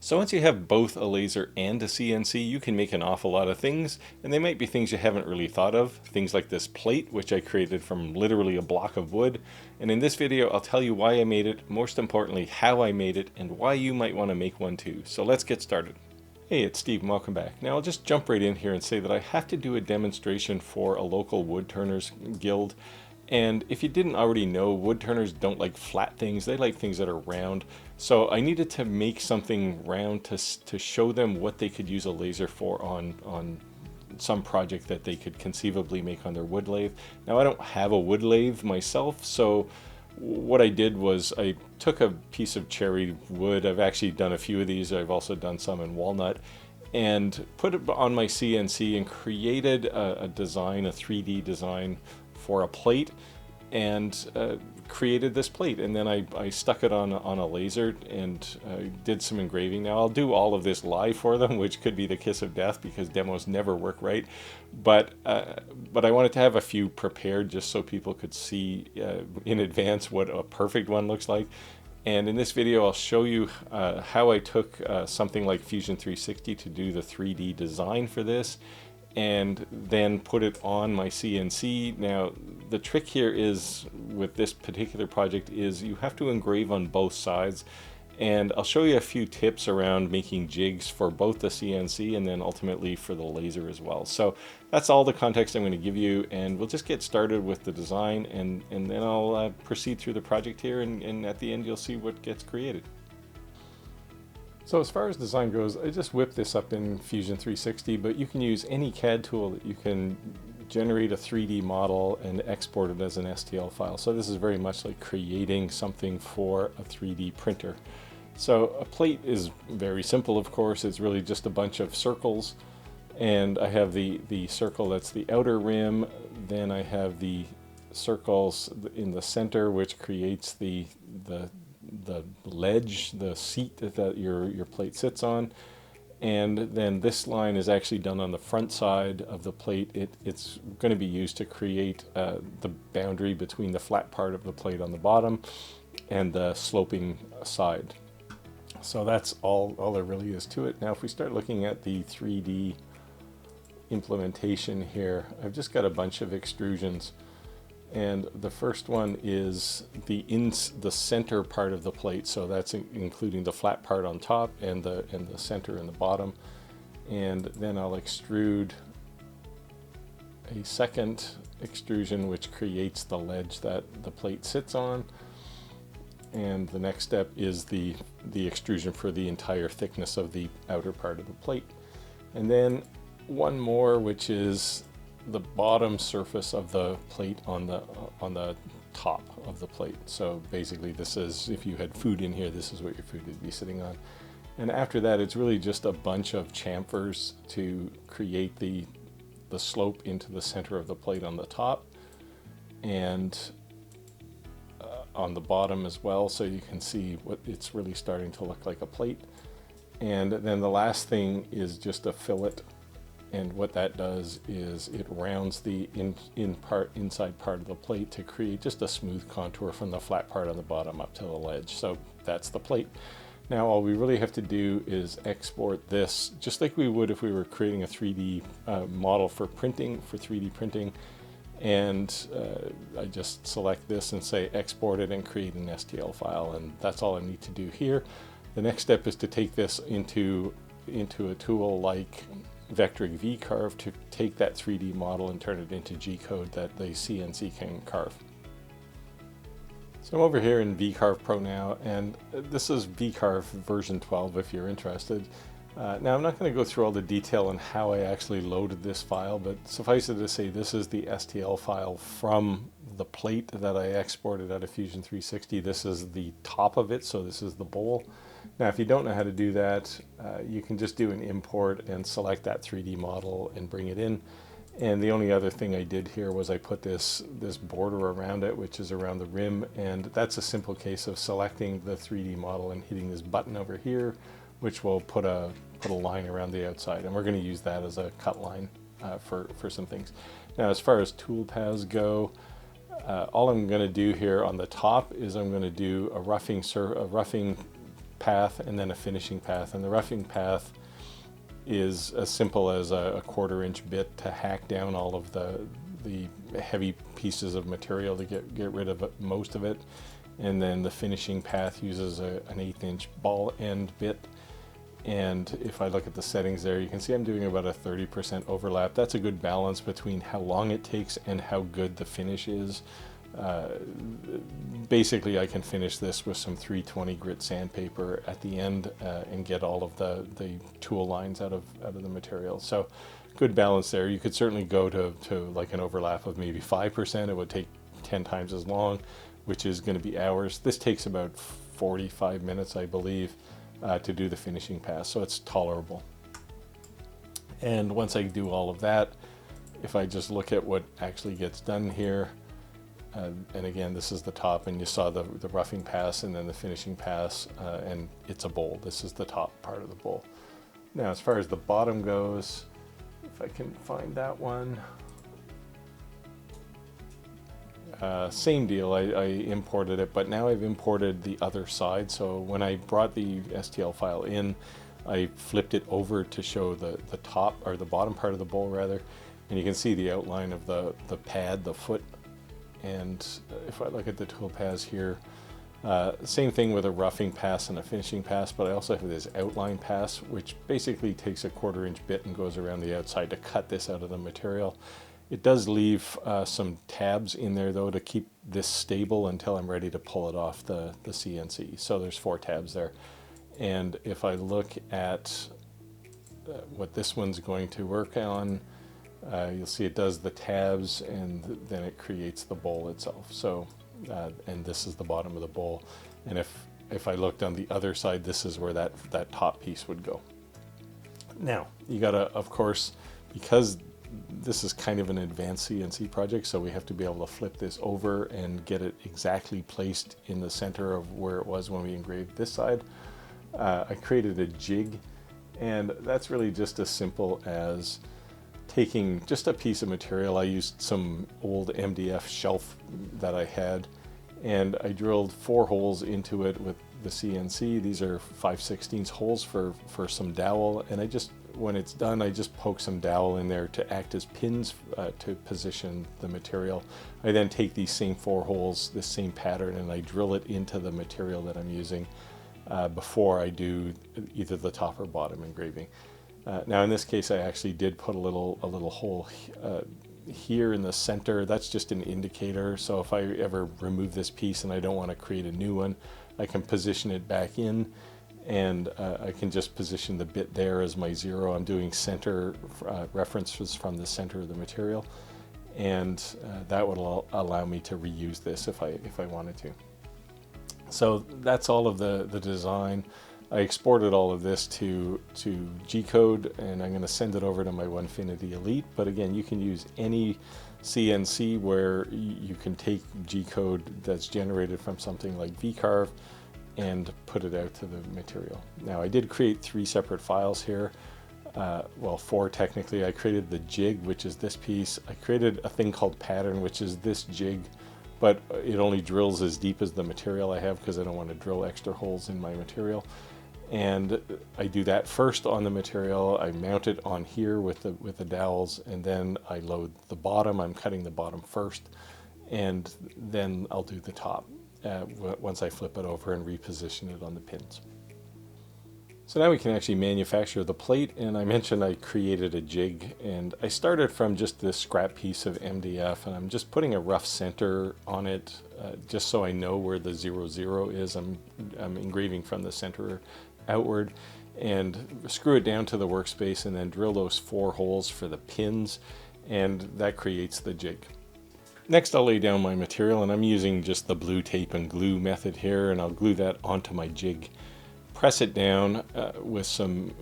So once you have both a laser and a CNC, you can make an awful lot of things, and they might be things you haven't really thought of. Things like this plate, which I created from literally a block of wood. And in this video, I'll tell you why I made it, most importantly, how I made it, and why you might want to make one too. So let's get started. Hey, it's Steve and welcome back. Now I'll just jump right in here and say that I have to do a demonstration for a local woodturners guild. And if you didn't already know, woodturners don't like flat things, they like things that are round. So I needed to make something round to show them what they could use a laser for on some project that they could conceivably make on their wood lathe. Now I don't have a wood lathe myself, so what I did was I took a piece of cherry wood. I've actually done a few of these. I've also done some in walnut, and put it on my CNC and created a design, a 3D design for a plate, and created this plate. And then I stuck it on a laser and did some engraving. Now I'll do all of this live for them, which could be the kiss of death because demos never work right. But I wanted to have a few prepared just so people could see in advance what a perfect one looks like. And in this video, I'll show you how I took something like Fusion 360 to do the 3D design for this, and then put it on my CNC. Now, the trick here is, with this particular project, is you have to engrave on both sides. And I'll show you a few tips around making jigs for both the CNC and then ultimately for the laser as well. So that's all the context I'm going to give you, and we'll just get started with the design, and then I'll proceed through the project here, and at the end you'll see what gets created. So as far as design goes, I just whipped this up in Fusion 360, but you can use any CAD tool that you can generate a 3D model and export it as an STL file. So this is very much like creating something for a 3D printer. So a plate is very simple, of course. It's really just a bunch of circles, and I have the circle that's the outer rim. Then I have the circles in the center, which creates the ledge, the seat that your plate sits on. And then this line is actually done on the front side of the plate. It's going to be used to create the boundary between the flat part of the plate on the bottom and the sloping side. So that's all there really is to it. Now if we start looking at the 3D implementation here, I've just got a bunch of extrusions. And the first one is the center part of the plate, so that's including the flat part on top and the center and the bottom. And then I'll extrude a second extrusion, which creates the ledge that the plate sits on. And the next step is the extrusion for the entire thickness of the outer part of the plate. And then one more, which is the bottom surface of the plate on the top of the plate. So basically this is, if you had food in here, this is what your food would be sitting on. And after that, it's really just a bunch of chamfers to create the slope into the center of the plate on the top and on the bottom as well, so you can see what it's really starting to look like a plate. And then the last thing is just a fillet. And what that does is it rounds the inside part of the plate to create just a smooth contour from the flat part on the bottom up to the ledge. So that's the plate. Now all we really have to do is export this, just like we would if we were creating a 3D model for printing, for 3D printing. And I just select this and say export it and create an STL file, and that's all I need to do here. The next step is to take this into a tool like vectoring VCarve to take that 3D model and turn it into G-code that the CNC can carve. So I'm over here in VCarve Pro now, and this is VCarve version 12 if you're interested. Now I'm not going to go through all the detail on how I actually loaded this file, but suffice it to say this is the STL file from the plate that I exported out of Fusion 360. This is the top of it, so this is the bowl. Now if you don't know how to do that, you can just do an import and select that 3D model and bring it in. And the only other thing I did here was I put this border around it, which is around the rim, and that's a simple case of selecting the 3D model and hitting this button over here, which will put a line around the outside, and we're going to use that as a cut line for some things. Now as far as toolpaths go, all I'm going to do here on the top is I'm going to do a roughing path and then a finishing path. And the roughing path is as simple as a 1/4 inch bit to hack down all of the heavy pieces of material to get rid of most of it. And then the finishing path uses an 1/8 inch ball end bit. And if I look at the settings there, you can see I'm doing about a 30% overlap. That's a good balance between how long it takes and how good the finish is. Basically, I can finish this with some 320 grit sandpaper at the end and get all of the tool lines out of the material. So good balance there. You could certainly go to like an overlap of maybe 5%. It would take 10 times as long, which is going to be hours. This takes about 45 minutes, I believe, to do the finishing pass, so it's tolerable. And once I do all of that, if I just look at what actually gets done here, and again, this is the top, and you saw the roughing pass and then the finishing pass, and it's a bowl. This is the top part of the bowl. Now, as far as the bottom goes, if I can find that one, same deal. I imported it, but now I've imported the other side. So when I brought the STL file in, I flipped it over to show the top, or the bottom part of the bowl rather, and you can see the outline of the pad, the foot. And if I look at the toolpaths here, same thing with a roughing pass and a finishing pass, but I also have this outline pass, which basically takes a 1/4 inch bit and goes around the outside to cut this out of the material. It does leave some tabs in there though to keep this stable until I'm ready to pull it off the CNC. So there's 4 tabs there. And if I look at what this one's going to work on, you'll see it does the tabs and then it creates the bowl itself. So, and this is the bottom of the bowl. And if I looked on the other side, this is where that top piece would go. Now, you gotta, of course, because this is kind of an advanced CNC project, so we have to be able to flip this over and get it exactly placed in the center of where it was when we engraved this side. I created a jig, and that's really just as simple as taking just a piece of material. I used some old MDF shelf that I had, and I drilled 4 holes into it with the CNC. These are 5/16 holes for some dowel, and when it's done, I just poke some dowel in there to act as pins to position the material. I then take these same 4 holes, this same pattern, and I drill it into the material that I'm using before I do either the top or bottom engraving. Now in this case, I actually did put a little hole here in the center. That's just an indicator, so if I ever remove this piece and I don't want to create a new one, I can position it back in, and I can just position the bit there as my 0. I'm doing center references from the center of the material, and that would allow me to reuse this if I wanted to. So that's all of the design. I exported all of this to G-code, and I'm going to send it over to my Onefinity Elite. But again, you can use any CNC where you can take G-code that's generated from something like VCarve and put it out to the material. Now, I did create 3 separate files here. Well, 4 technically. I created the jig, which is this piece. I created a thing called pattern, which is this jig, but it only drills as deep as the material I have because I don't want to drill extra holes in my material. And I do that first on the material. I mount it on here with the dowels, and then I load the bottom. I'm cutting the bottom first, and then I'll do the top once I flip it over and reposition it on the pins. So now we can actually manufacture the plate, and I mentioned I created a jig, and I started from just this scrap piece of MDF, and I'm just putting a rough center on it just so I know where the 0, is. I'm engraving from the center outward, and screw it down to the workspace, and then drill those 4 holes for the pins, and that creates the jig. Next, I'll lay down my material, and I'm using just the blue tape and glue method here, and I'll glue that onto my jig. Press it down with some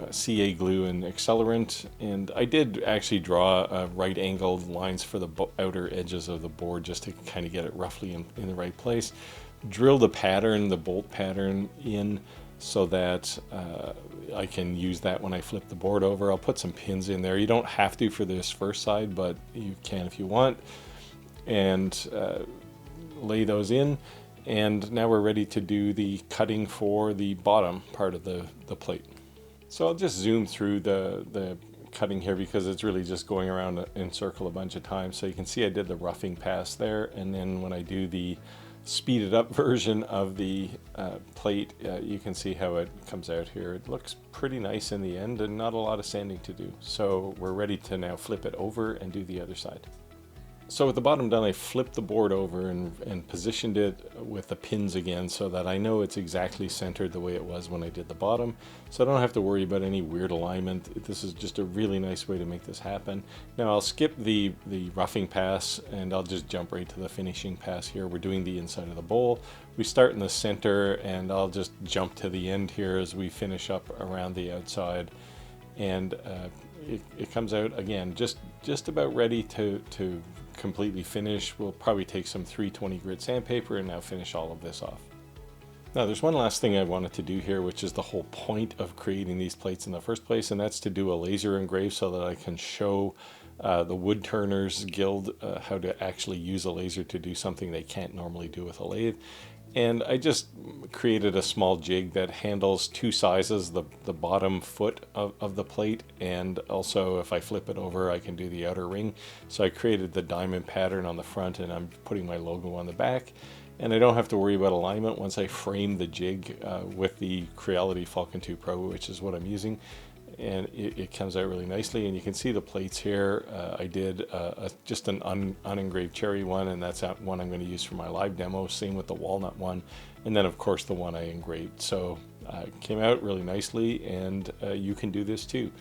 CA glue and accelerant, and I did actually draw right-angled lines for the outer edges of the board just to kind of get it roughly in the right place. Drill the pattern, the bolt pattern, in so that I can use that when I flip the board over. I'll put some pins in there. You don't have to for this first side, but you can if you want. And lay those in. And now we're ready to do the cutting for the bottom part of the plate. So I'll just zoom through the cutting here because it's really just going around in circle a bunch of times. So you can see I did the roughing pass there, and then when I do the speeded up version of the plate, you can see how it comes out here. It looks pretty nice in the end and not a lot of sanding to do. So we're ready to now flip it over and do the other side. So with the bottom done, I flipped the board over and positioned it with the pins again so that I know it's exactly centered the way it was when I did the bottom. So I don't have to worry about any weird alignment. This is just a really nice way to make this happen. Now I'll skip the roughing pass and I'll just jump right to the finishing pass here. We're doing the inside of the bowl. We start in the center and I'll just jump to the end here as we finish up around the outside. And it comes out again just about ready to completely finish. We'll probably take some 320 grit sandpaper and now finish all of this off. Now there's one last thing I wanted to do here, which is the whole point of creating these plates in the first place, and that's to do a laser engrave so that I can show the wood turners guild how to actually use a laser to do something they can't normally do with a lathe. And I just created a small jig that handles two sizes, the bottom foot of the plate, and also if I flip it over I can do the outer ring. So I created the diamond pattern on the front and I'm putting my logo on the back. And I don't have to worry about alignment once I frame the jig with the Creality Falcon 2 Pro, which is what I'm using. And it comes out really nicely, and you can see the plates here. I did just an unengraved cherry one, and that's one I'm going to use for my live demo. Same with the walnut one, and then of course the one I engraved. So it came out really nicely, and you can do this too.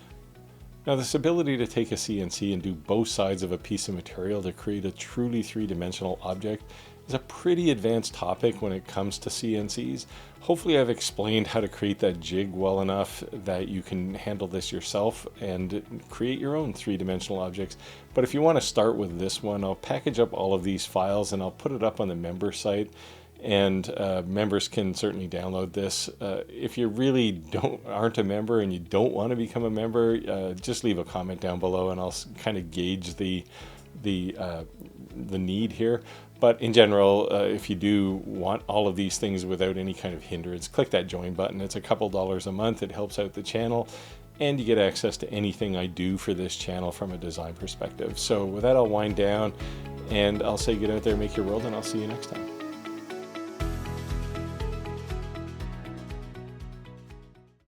Now this ability to take a CNC and do both sides of a piece of material to create a truly three-dimensional object is a pretty advanced topic when it comes to CNCs. Hopefully I've explained how to create that jig well enough that you can handle this yourself and create your own three-dimensional objects. But if you want to start with this one, I'll package up all of these files and I'll put it up on the member site, and members can certainly download this. If you really aren't a member and you don't want to become a member, just leave a comment down below and I'll kind of gauge the need here. But in general, if you do want all of these things without any kind of hindrance, click that join button. It's a couple dollars a month. It helps out the channel, and you get access to anything I do for this channel from a design perspective. So with that, I'll wind down and I'll say get out there, make your world, and I'll see you next time.